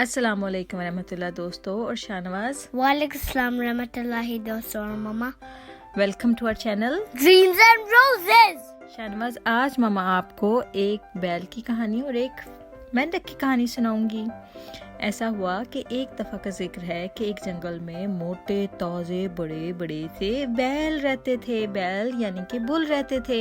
अस्सलाम वालेकुम रहमतुल्लाह दोस्तों और शाहनवाज। वालेकुम सलाम रहमतुल्लाहि दोस्तों और मामा। Welcome to our channel greens and roses. Shahnawaz, आज मामा आपको एक बैल की कहानी और एक मेंढक की कहानी सुनाऊंगी। ऐसा हुआ कि एक दफ़ा का जिक्र है कि एक जंगल में मोटे ताजे बड़े बड़े से बैल रहते थे। बैल यानी कि बुल रहते थे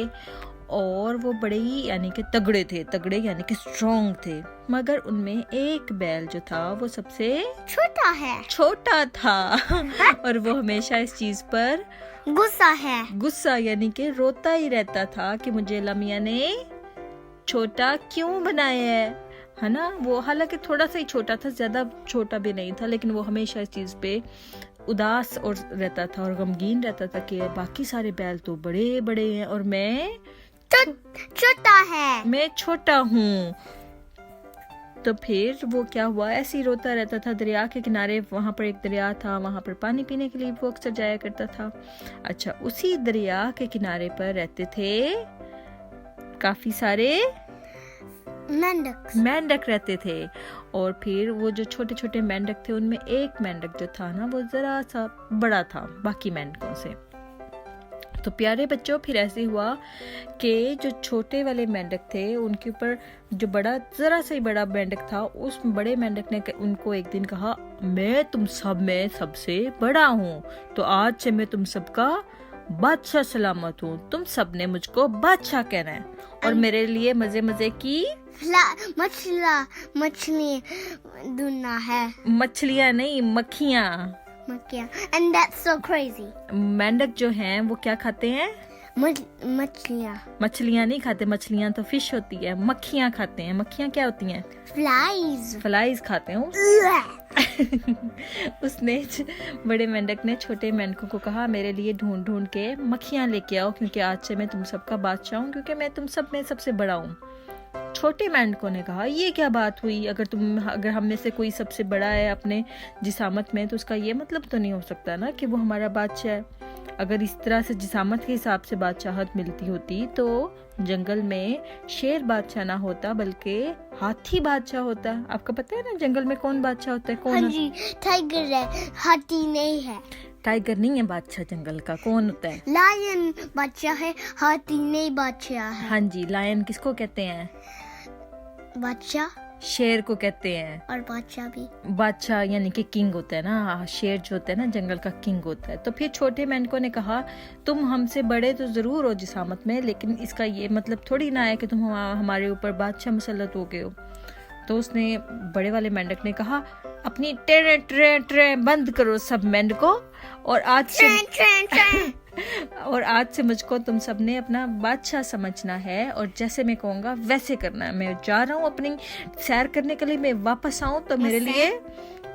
और वो बड़े ही यानी कि तगड़े थे। तगड़े यानी कि स्ट्रॉन्ग थे। मगर उनमें एक बैल जो था वो सबसे छोटा था और वो हमेशा इस चीज पर गुस्सा यानी कि रोता ही रहता था कि मुझे अल्लाह मियां ने छोटा क्यों बनाया है ना। वो हालांकि थोड़ा सा ही छोटा था, ज्यादा छोटा भी नहीं था, लेकिन वो हमेशा इस चीज पे उदास और रहता था और गमगीन रहता था कि बाकी सारे बैल तो बड़े बड़े हैं और मैं छोटा हूँ। तो फिर वो क्या हुआ, ऐसे ही रोता रहता था। दरिया के किनारे, वहां पर एक दरिया था, वहां पर पानी पीने के लिए वो अक्सर जाया करता था। अच्छा, उसी दरिया के किनारे पर रहते थे काफी सारे मेंढक रहते थे। और फिर वो जो छोटे छोटे मेंढक थे उनमें एक मेंढक जो था ना वो जरा सा बड़ा था बाकी मेंढकों से। तो प्यारे बच्चों, फिर ऐसे हुआ कि जो छोटे वाले मेंढक थे उनके ऊपर जो बड़ा जरा सा ही बड़ा मेंढक था, उस बड़े मेंढक ने उनको एक दिन कहा, मैं तुम सब में सबसे बड़ा हूँ, तो आज से मैं तुम सबका बादशाह सलामत हूँ। तुम सब ने मुझको बादशाह कहना है और मेरे लिए मजे मजे की मछली ढूंढना है। मछलियाँ नहीं, मक्खियाँ। And that's so crazy. मेंढक जो हैं वो क्या खाते हैं? मछलियाँ नहीं खाते। मछलियाँ तो फिश होती है। मक्खियाँ खाते हैं। मक्खियाँ क्या होती हैं? फ्लाइज खाते हैं। उसने बड़े मेंढक ने छोटे मेंढकों को कहा, मेरे लिए ढूंढ ढूंढ के मक्खियाँ लेके आओ, क्योंकि आज से मैं तुम सबका बादशाह हूँ, क्योंकि मैं तुम सब में सबसे बड़ा हूँ। छोटे मेंढकों ने कहा, ये क्या बात हुई? अगर हम में से कोई सबसे बड़ा है अपने जिसामत में, तो उसका ये मतलब तो नहीं हो सकता ना कि वो हमारा बादशाह है। अगर इस तरह से जिसामत के हिसाब से बादशाहत मिलती होती तो जंगल में शेर बादशाह ना होता बल्कि हाथी बादशाह होता। आपको पता है ना जंगल में कौन बादशाह होता है? कौन? हाँ जी, टाइगर है, हाथी नहीं है। टाइगर नहीं है बादशाह जंगल का। कौन होता है? लायन बादशाह है, हाथी नहीं बादशाह है। हाँ जी, लायन किसको कहते हैं? बादशाह शेर को कहते हैं। और बादशाह भी बादशाह यानी कि किंग होता है ना। शेर जो होता है ना जंगल का किंग होता है। तो फिर छोटे मेंढकों ने कहा, तुम हमसे बड़े तो जरूर हो जिसामत में, लेकिन इसका ये मतलब थोड़ी ना है कि तुम हमारे ऊपर बादशाह मुसल्लत हो गए हो। तो उसने बड़े वाले मेंढक ने कहा, अपनी ट्रे बंद करो सब मेंढकों, और आज से मुझको तुम सबने अपना बादशाह समझना है और जैसे मैं कहूँगा वैसे करना है। मैं जा रहा हूँ अपनी सैर करने के लिए, मैं वापस आऊँ तो मेरे लिए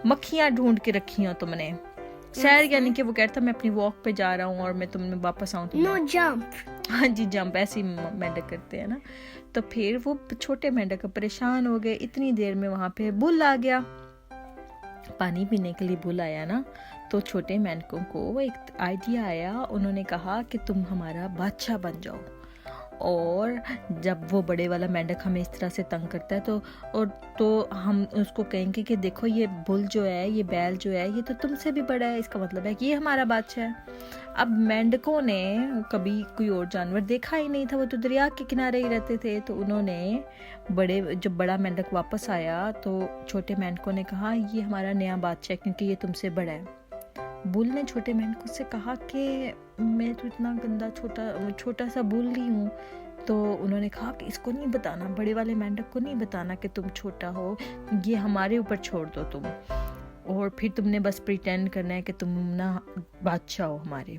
मक्खियाँ ढूंढ के रखी हो तुमने। सैर यानी कि वो कहता मैं अपनी वॉक पे जा रहा हूँ और मैं तुम्हें वापस आऊँ। No jump. हाँ जी, जंप ऐसे ही मेंढक करते हैं ना। तो फिर वो छोटे मेंढक परेशान हो गए। इतनी देर में वहां पे बुल आ गया, पानी पीने के लिए बुल आया ना। तो छोटे मेंढकों को एक आइडिया आया। उन्होंने कहा कि तुम हमारा बादशाह बन जाओ, और जब वो बड़े वाला मेंढक हमें इस तरह से तंग करता है तो हम उसको कहेंगे कि देखो ये बुल जो है, ये बैल जो है, ये तो तुमसे भी बड़ा है, इसका मतलब है कि ये हमारा बादशाह है। अब मेंढकों ने कभी कोई और जानवर देखा ही नहीं था, वो तो दरिया के किनारे ही रहते थे। तो उन्होंने जब बड़ा मेंढक वापस आया तो छोटे मेंढकों ने कहा, ये हमारा नया बादशाह है क्योंकि ये तुमसे बड़ा है। बुल ने छोटे मेंढकों से कहा कि मैं तो इतना गंदा छोटा सा बुल नहीं हूँ। तो उन्होंने कहा कि इसको नहीं बताना, बड़े वाले मेंढक को नहीं बताना कि तुम छोटा हो, ये हमारे ऊपर छोड़ दो तुम, और फिर तुमने बस प्रिटेंड करना है कि तुम ना बादशाह हो हमारे।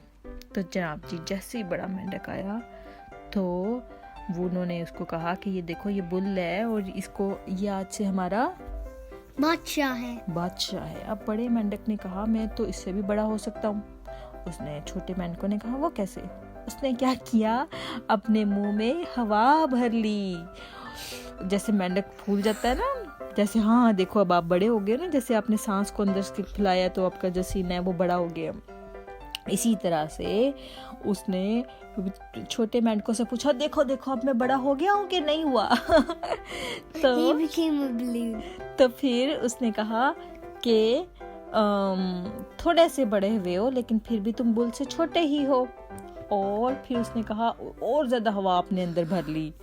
तो जनाब जी, जैसे ही बड़ा मेंढक आया तो वो उन्होंने उसको कहा कि ये देखो ये बुल है और इसको ये आज से हमारा बादशाह है। अब बड़े मेंढक ने कहा, मैं तो इससे भी बड़ा हो सकता हूँ। उसने छोटे मेंढकों ने कहा, वो कैसे? उसने क्या किया, अपने मुंह में हवा भर ली। जैसे मेंढक फूल जाता है ना, जैसे हाँ देखो अब आप बड़े हो गए ना, जैसे आपने सांस को अंदर से फुलाया तो आपका जो सीना है वो बड़ा हो गया। इसी तरह से उसने छोटे मेंढकों से पूछा, देखो देखो अब मैं बड़ा हो गया हूँ कि नहीं हुआ। He became a balloon. तो फिर उसने कहा कि थोड़े से बड़े हुए हो लेकिन फिर भी तुम बुल से छोटे ही हो। और फिर उसने कहा और ज़्यादा हवा अपने अंदर भर ली।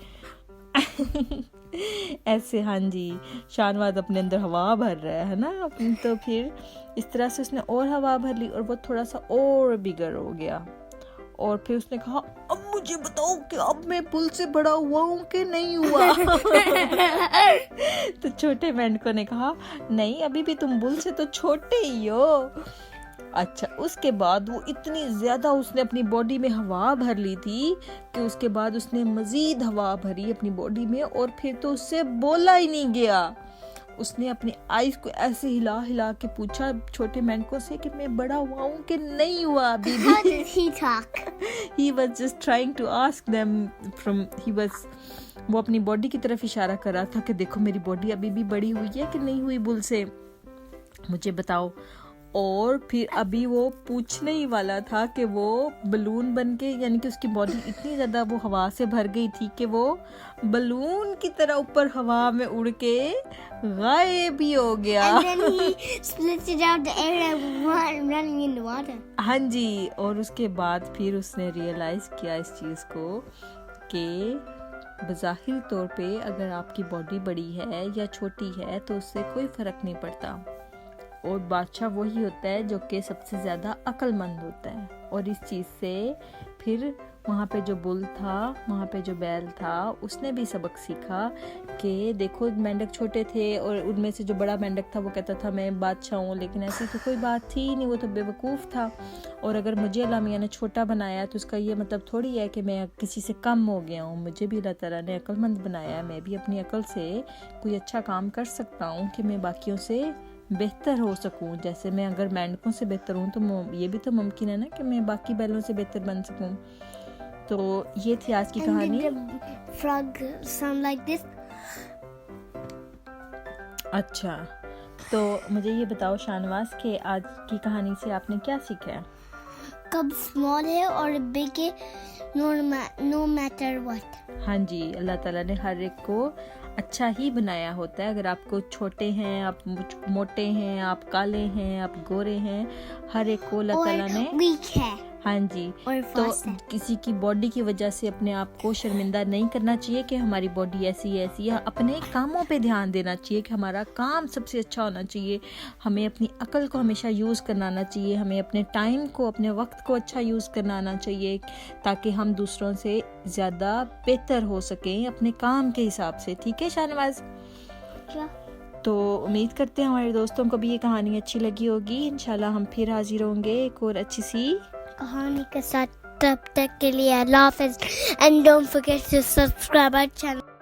ऐसे, हाँ जी, शानवाज अपने अंदर हवा भर रहा है ना। तो फिर इस तरह से उसने और हवा भर ली और वो थोड़ा सा और बिगड़ हो गया। और फिर उसने कहा, अब मुझे बताओ कि अब मैं पुल से बड़ा हुआ हूँ कि नहीं हुआ। तो छोटे मेंढकों ने कहा, नहीं अभी भी तुम बुल से तो छोटे ही हो। अच्छा, उसके बाद वो इतनी ज्यादा उसने अपनी बॉडी में हवा भर ली थी कि उसके बाद उसने मजीद हवा भरी अपनी बॉडी में और फिर तो उससे बोला ही नहीं गया। उसने अपनी आईज को ऐसे हिला हिला के पूछा छोटे मेंढकों से कि मैं बड़ा हुआ हूँ कि नहीं हुआ अभी How भी। did he talk? He was just trying to ask them वो अपनी बॉडी की तरफ इशारा कर रहा था कि देखो मेरी बॉडी अभी भी बड़ी हुई है कि नहीं हुई बुल से, मुझे बताओ। और फिर अभी वो पूछने ही वाला था कि वो बलून बन के, यानी कि उसकी बॉडी इतनी ज़्यादा वो हवा से भर गई थी कि वो बलून की तरह ऊपर हवा में उड़ के गायब ही हो गया। And then he split it out the air and running in the water. हाँ जी, और उसके बाद फिर उसने रियलाइज़ किया इस चीज़ को कि बज़ाहिर तौर पे अगर आपकी बॉडी बड़ी है या छोटी है तो उससे कोई फ़र्क नहीं पड़ता। और बादशाह वही होता है जो कि सबसे ज़्यादा अक्लमंद होता है। और इस चीज़ से फिर वहाँ पे जो बुल था, वहाँ पे जो बैल था, उसने भी सबक सीखा कि देखो मेंढक छोटे थे और उनमें से जो बड़ा मेंढक था वो कहता था मैं बादशाह हूँ, लेकिन ऐसी तो कोई बात थी ही नहीं, वो तो बेवकूफ़ था। और अगर मुझे अल्लाह मियाँ ने छोटा बनाया तो उसका ये मतलब थोड़ी है कि मैं किसी से कम हो गया हूँ। मुझे भी अल्लाह ताला ने अक्लमंद बनाया है, मैं भी अपनी अकल से कोई अच्छा काम कर सकता हूँ कि मैं बाकियों से बेहतर हो सकूं। जैसे मैं अगर मेंढकों से बेहतर हूं तो ये भी तो मुमकिन है ना कि मैं बाकी बैलों से बेहतर बन सकूं। तो ये थी आज की कहानी। And did the frog sound like this? अच्छा, तो मुझे ये बताओ शानवाज के आज की कहानी से आपने क्या सीखा है? कब स्मॉल है और बिग है, no matter what. हाँ जी, अल्लाह ताला ने हर एक को अच्छा ही बनाया होता है। अगर आपको छोटे हैं, आप मोटे हैं, आप काले हैं, आप गोरे हैं, हर एक को अल्लाह ताला ने और weak है हाँ जी, और तो fast है. किसी की बॉडी की वजह से अपने आप को शर्मिंदा नहीं करना चाहिए कि हमारी बॉडी ऐसी है। अपने कामों पे ध्यान देना चाहिए कि हमारा काम सबसे अच्छा होना चाहिए। हमें अपनी अकल को हमेशा यूज़ करना आना चाहिए। हमें अपने टाइम को, अपने वक्त को अच्छा यूज़ करना आना चाहिए ताकि हम दूसरों से ज़्यादा बेहतर हो सकें अपने काम के हिसाब से। ठीक है शानवाज? क्या? तो उम्मीद करते हैं हमारे दोस्तों को भी ये कहानी अच्छी लगी होगी। इंशाल्लाह हम फिर हाजिर होंगे एक और अच्छी सी कहानी के साथ। तब तक के लिए अल्लाह हाफ़िज़ and don't forget to subscribe our channel.